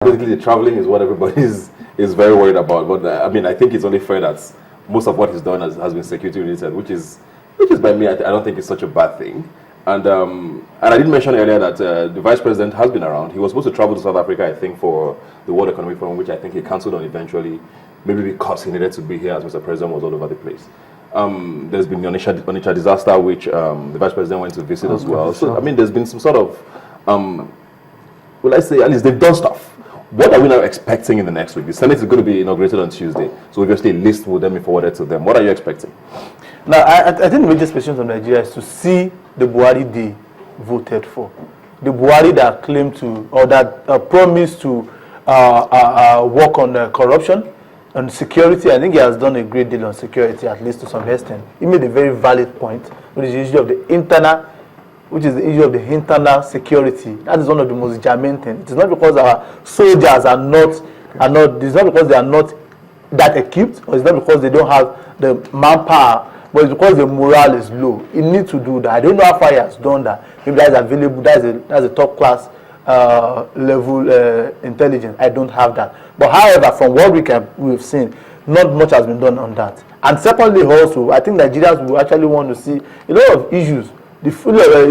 Basically, the traveling is what everybody is very worried about. But I mean, I think it's only fair that most of what he's done has been security related, which is by me, I don't think it's such a bad thing. And I did mention earlier that the vice president has been around. He was supposed to travel to South Africa, I think, for the World Economic Forum, which I think he cancelled on eventually, maybe because he needed to be here as Mr. President was all over the place. There's been the Onitsha disaster, which the vice president went to visit as well. So, I mean, there's been some sort of, well, I say, at least they've done stuff. What are we now expecting in the next week? The Senate is going to be inaugurated on Tuesday, so obviously a list will then be forwarded to them. What are you expecting? Now, I think the major expectation of Nigeria is to see the Buhari they voted for. The Buhari that claimed to, or that promised to work on corruption and security. I think he has done a great deal on security, at least to some extent. He made a very valid point, which is the issue of the internal security. That is one of the most germane things. It is not because our soldiers are not. It's not because they are not that equipped, or it's not because they don't have the manpower, but it's because the morale is low. You need to do that. I don't know how far he has done that. Maybe that is available. That's a top class level intelligence. I don't have that. But however, from what we've seen, not much has been done on that. And secondly, also, I think Nigerians will actually want to see a lot of issues. The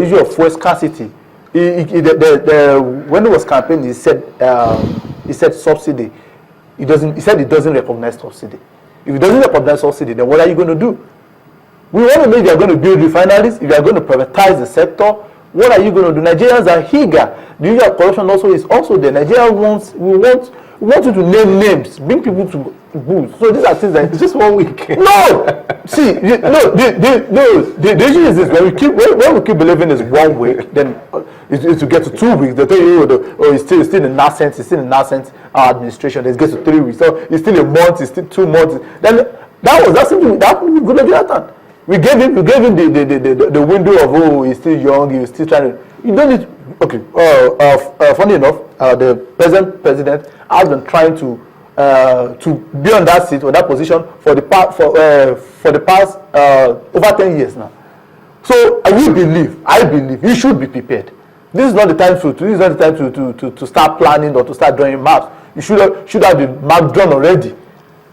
issue of fuel scarcity. When he was campaigning, he said subsidy. He said he doesn't recognize subsidy. If he doesn't recognize subsidy, then what are you going to do? We want to know if you are going to build refineries, if you are going to privatize the sector. What are you going to do? Nigerians are eager. The issue of corruption is also there. Nigeria we want you to name names, bring people to booth. So these are things that it's just 1 week. No, see, the issue is this: when we keep believing it's 1 week, then it's to get to 2 weeks. They tell you, it's still in nascent, administration. It gets to 3 weeks, so it's still a month, it's still 2 months. Then that's something that we could have done. We gave him the window of he's still young, he's still trying to. You don't need. Okay. Funny enough, the present president has been trying to be on that seat or that position for the past over 10 years now. So I believe you should be prepared. This is not the time to start planning or to start drawing maps. You should have the map drawn already.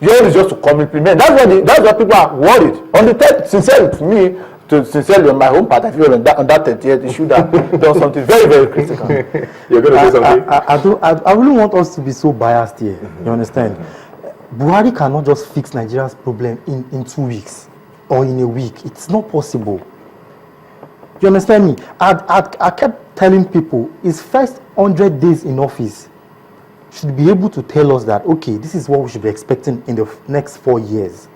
Yours is just to come implement. That's why people are worried. On the third, sincerely on my own part, I feel on that 30th, you should have done something very, very critical. You're going to say something? I really want us to be so biased here. You understand? Buhari cannot just fix Nigeria's problem in 2 weeks or in a week. It's not possible. You understand me? I kept telling people his first 100 days in office should be able to tell us that, okay, this is what we should be expecting in the next 4 years.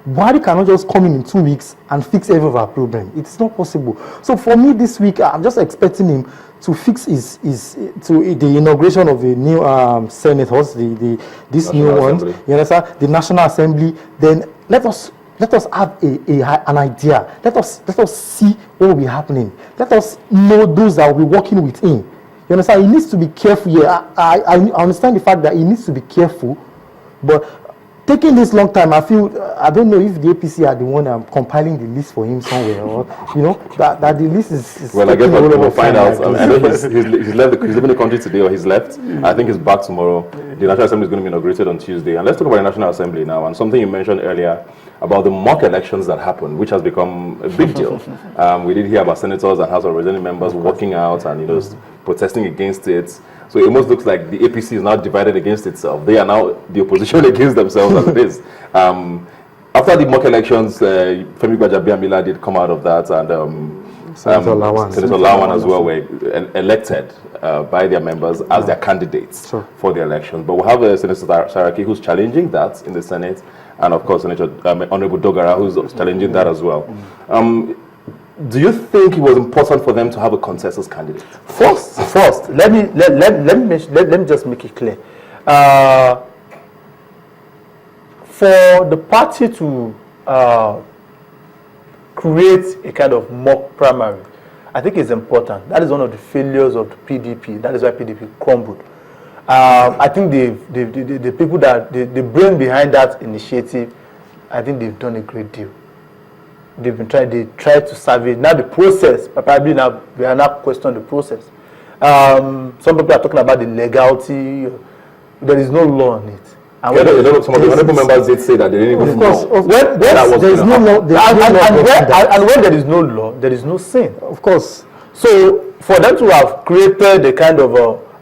Buhari cannot just come in 2 weeks and fix every of our problem. It's not possible. So for me this week, I'm just expecting him to fix the inauguration of the new senators, this new ones. You understand? The National Assembly. Then let us have an idea. Let us see what will be happening. Let us know those that will be working with him. You understand? He needs to be careful here. I understand the fact that he needs to be careful, but taking this long time, I don't know if the APC are the one compiling the list for him somewhere, or that the list is well, I guess we'll find out. I know he's leaving the country today, or he's left. I think he's back tomorrow. The National Assembly is going to be inaugurated on Tuesday. And let's talk about the National Assembly now, and something you mentioned earlier about the mock elections that happened, which has become a big deal. We did hear about senators and House of Representative members walking out and protesting against it. So it almost looks like the APC is now divided against itself. They are now the opposition against themselves as it is. After the mock elections, Femi Gbajabiamila did come out of that, and Senator Lawan as well were elected by their members as their candidates for the elections. But we have Senator Saraki who's challenging that in the Senate, and of course Senator Honorable Dogara who's challenging that as well. Do you think it was important for them to have a consensus candidate? First, let me just make it clear. For the party to create a kind of mock primary, I think it's important. That is one of the failures of the PDP. That is why PDP crumbled. I think the people the brain behind that initiative, I think they've done a great deal. They tried to salvage. Now the process, probably now we are now questioning the process. Some people are talking about the legality there is no law on it. And some of the honorable members did say that they didn't even know. When there is no law, and when there is no law, there is no sin. Of course. So for them to have created a kind of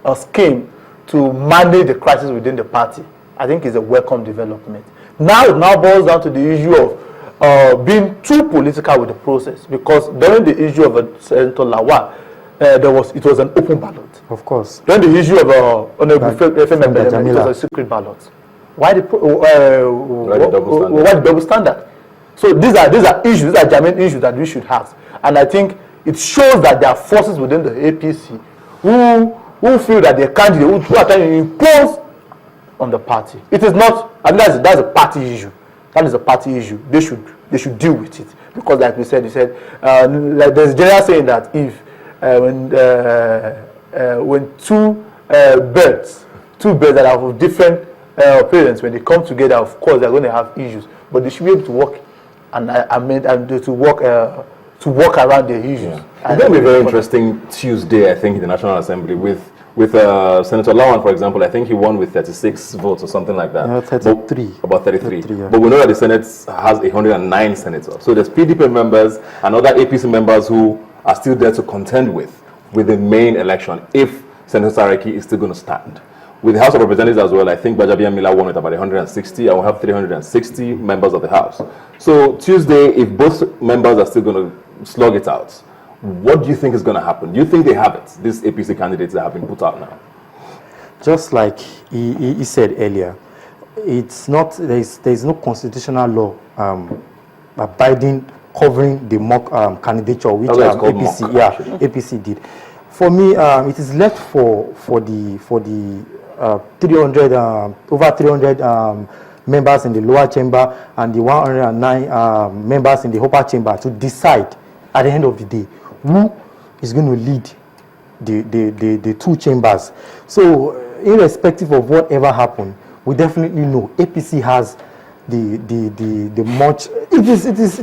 a scheme to manage the crisis within the party, I think is a welcome development. Now it boils down to the issue of being too political with the process, because during the issue of Senator Lawal, it was an open ballot. Of course. During the issue of Honorable Femi, it was a secret ballot. Why the double standard? So these are issues, these are germane issues that we should have, and I think it shows that there are forces within the APC who feel that their candidate who are trying to impose on the party. It is not. I mean, that's a party issue. That is a party issue. They should deal with it, because, like we said, like there's a general saying that if when two birds that are of different parents, when they come together, of course they're going to have issues, but they should be able to work and to work around the issues. Yeah. It's going to be very interesting Tuesday, I think, in the National Assembly with Senator Lawan, for example. I think he won with 36 votes or something like that. 33. About 33. 33, yeah. But we know that the Senate has 109 senators. So there's PDP members and other APC members who are still there to contend with the main election if Senator Saraki is still going to stand. With the House of Representatives as well, I think Bajabiya Mila won with about 160, and we'll have 360 members of the House. So Tuesday, if both members are still going to slug it out, what do you think is going to happen? Do you think they have it, these APC candidates that have been put out now? Just like he said earlier, it's not, there's no constitutional law covering the mock candidature, which APC did. For me, it is left for the 300 over 300 members in the lower chamber and the 109 members in the upper chamber to decide at the end of the day who is going to lead the two chambers. So irrespective of whatever happened, we definitely know APC has the much. It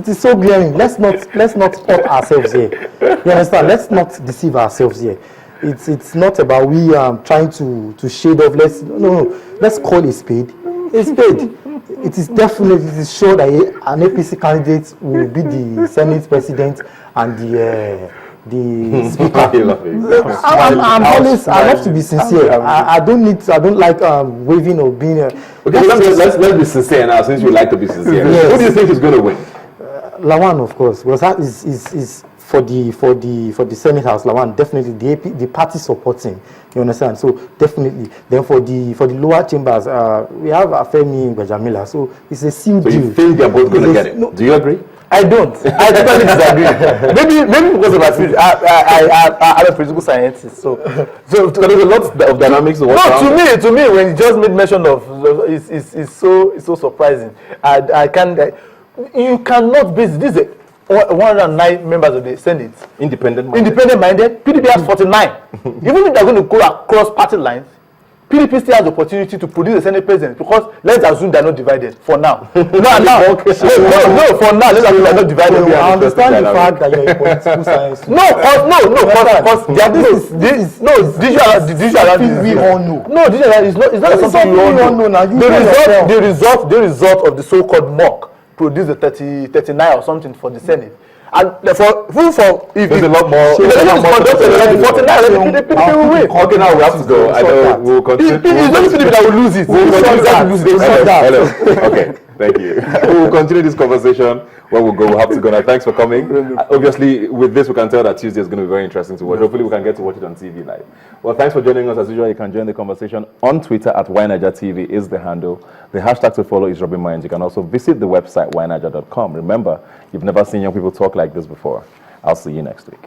is so glaring. Let's not spot ourselves here. You understand? Let's not deceive ourselves here. It's not about we trying to shade off. Let's call a spade a spade. It is definitely sure that an APC candidate will be the Senate president and the speaker. I love to be sincere. I don't like waving or being. Okay, let's be sincere now, since you like to be sincere. Yes. Who do you think is going to win? Lawan, of course, because that is for the Senate House. Lawan, definitely the party supporting. You understand? So definitely. Then for the lower chambers, we have Femi Gbajamila. So it's a sealed deal. So you think they're both going to get it? No, do you agree? I don't. I totally disagree. maybe because of I'm a physical scientist, so there's a lot of dynamics. To me, when you just made mention of, it's so surprising. I can't. You cannot base this. 109 members of the Senate. Independent minded. PDP has 49. Even if they're going to go across party lines, PDP still has the opportunity to produce a Senate president, because let's assume they're not divided for now. For now, let's assume they're not divided. I understand the fact that you're a political science. Because we all know. No, it's not something we all know. The result of the so-called mock produced the 39 or something for the Senate. And if there's a lot more. Okay, now we have to go. I know we'll continue. It's not PDP that will lose it. Hello. Okay, thank you. We'll continue this conversation when we go. We'll have to go now. Thanks for coming. Obviously, with this, we can tell that Tuesday is going to be very interesting to watch. Hopefully, we can get to watch it on TV live. Well, thanks for joining us. As usual, you can join the conversation on Twitter at YNigerTV is the handle. The hashtag to follow is Rubbin Minds. You can also visit the website yniger.com. Remember, you've never seen young people talk like this before. I'll see you next week.